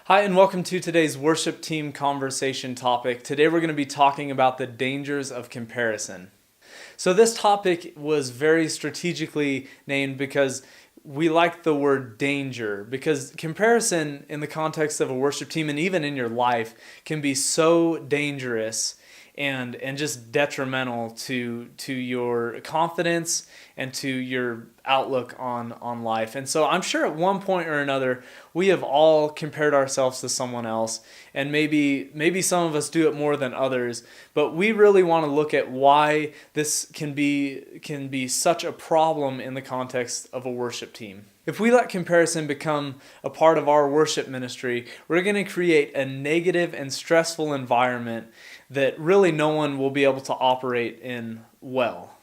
Hi, and welcome to today's worship team conversation topic. Today we're going to be talking about the dangers of comparison. So this topic was very strategically named because we like the word danger, because comparison in the context of a worship team and even in your life can be so dangerous and just detrimental to your confidence and to your outlook on life. And so I'm sure at one point or another we have all compared ourselves to someone else, and maybe some of us do it more than others, but we really want to look at why this can be such a problem in the context of a worship team. If we let comparison become a part of our worship ministry, we're going to create a negative and stressful environment that really no one will be able to operate in well.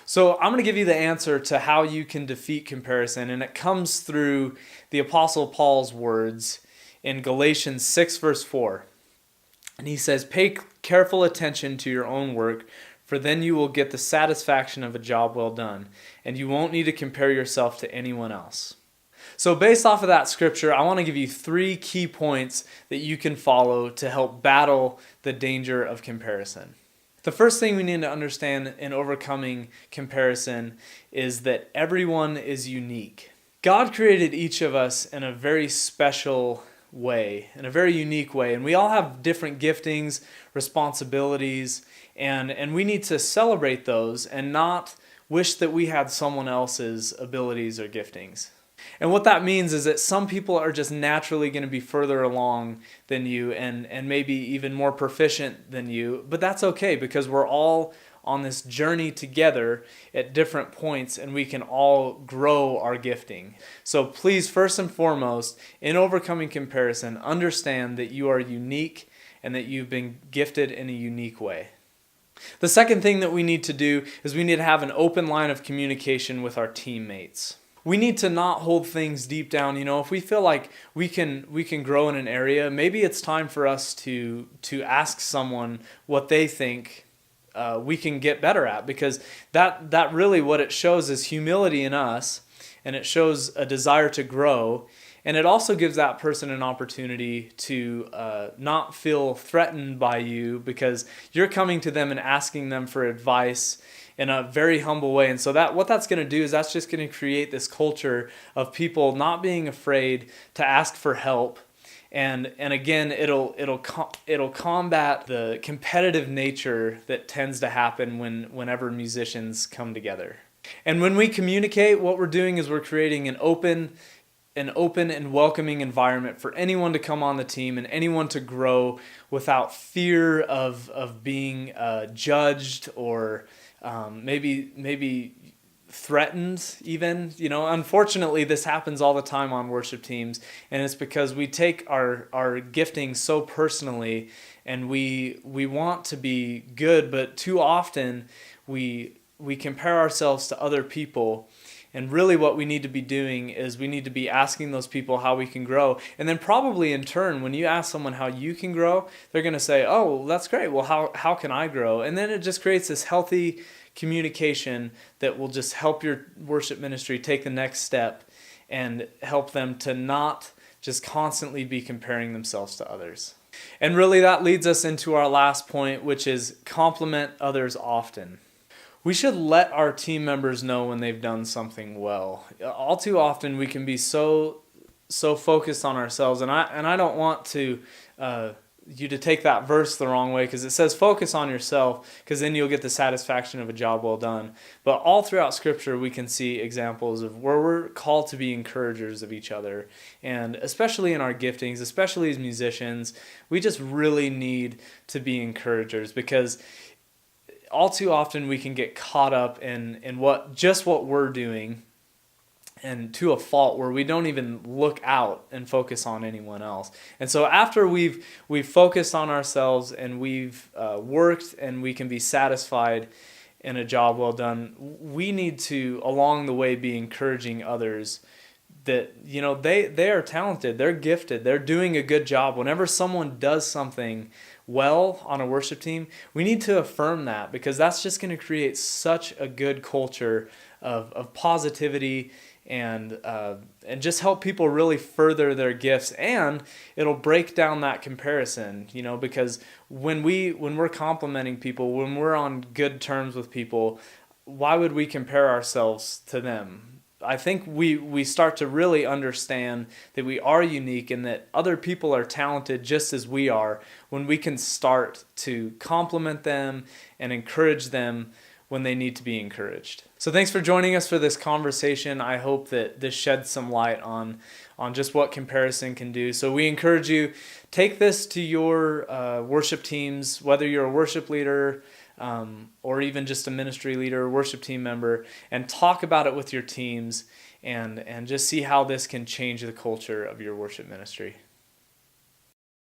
So I'm going to give you the answer to how you can defeat comparison, and it comes through the Apostle Paul's words in Galatians 6 verse 4. And he says, "Pay careful attention to your own work, for then you will get the satisfaction of a job well done, and you won't need to compare yourself to anyone else." So based off of that scripture, I want to give you 3 key points that you can follow to help battle the danger of comparison. The first thing we need to understand in overcoming comparison is that everyone is unique. God created each of us in a very special way, in a very unique way, and we all have different giftings, responsibilities, and we need to celebrate those and not wish that we had someone else's abilities or giftings. And what that means is that some people are just naturally going to be further along than you and maybe even more proficient than you, but that's okay because we're all on this journey together at different points and we can all grow our gifting. So please, first and foremost, in overcoming comparison, understand that you are unique and that you've been gifted in a unique way. The second thing that we need to do is we need to have an open line of communication with our teammates. We need to not hold things deep down. If we feel like we can grow in an area, maybe it's time for us to ask someone what they think we can get better at, because that really what it shows is humility in us, and it shows a desire to grow, and it also gives that person an opportunity to not feel threatened by you because you're coming to them and asking them for advice in a very humble way. And so what that's going to do is that's just going to create this culture of people not being afraid to ask for help. And again, it'll combat the competitive nature that tends to happen whenever musicians come together. And when we communicate, what we're doing is we're creating an open and welcoming environment for anyone to come on the team and anyone to grow without fear of being judged or maybe threatened even. Unfortunately, this happens all the time on worship teams, and it's because we take our gifting so personally, and we want to be good, but too often we compare ourselves to other people. And really what we need to be doing is we need to be asking those people how we can grow. And then probably in turn, when you ask someone how you can grow, they're going to say, "Oh, that's great. Well, how can I grow?" And then it just creates this healthy communication that will just help your worship ministry take the next step and help them to not just constantly be comparing themselves to others. And really that leads us into our last point, which is compliment others often. We should let our team members know when they've done something well. All too often we can be so focused on ourselves, and I don't want to you to take that verse the wrong way, because it says focus on yourself, because then you'll get the satisfaction of a job well done. But all throughout Scripture we can see examples of where we're called to be encouragers of each other, and especially in our giftings, especially as musicians, we just really need to be encouragers, because all too often we can get caught up in what we're doing, and to a fault where we don't even look out and focus on anyone else. And so after we've focused on ourselves and we've worked and we can be satisfied in a job well done, we need to along the way be encouraging others that they are talented, they're gifted, they're doing a good job. Whenever someone does something well on a worship team, we need to affirm that, because that's just going to create such a good culture of positivity and just help people really further their gifts. And it'll break down that comparison, because when we're complimenting people, when we're on good terms with people, why would we compare ourselves to them? I think we start to really understand that we are unique and that other people are talented just as we are when we can start to compliment them and encourage them when they need to be encouraged. So thanks for joining us for this conversation. I hope that this sheds some light on just what comparison can do. So we encourage you, take this to your worship teams, whether you're a worship leader, or even just a ministry leader or worship team member, and talk about it with your teams and just see how this can change the culture of your worship ministry.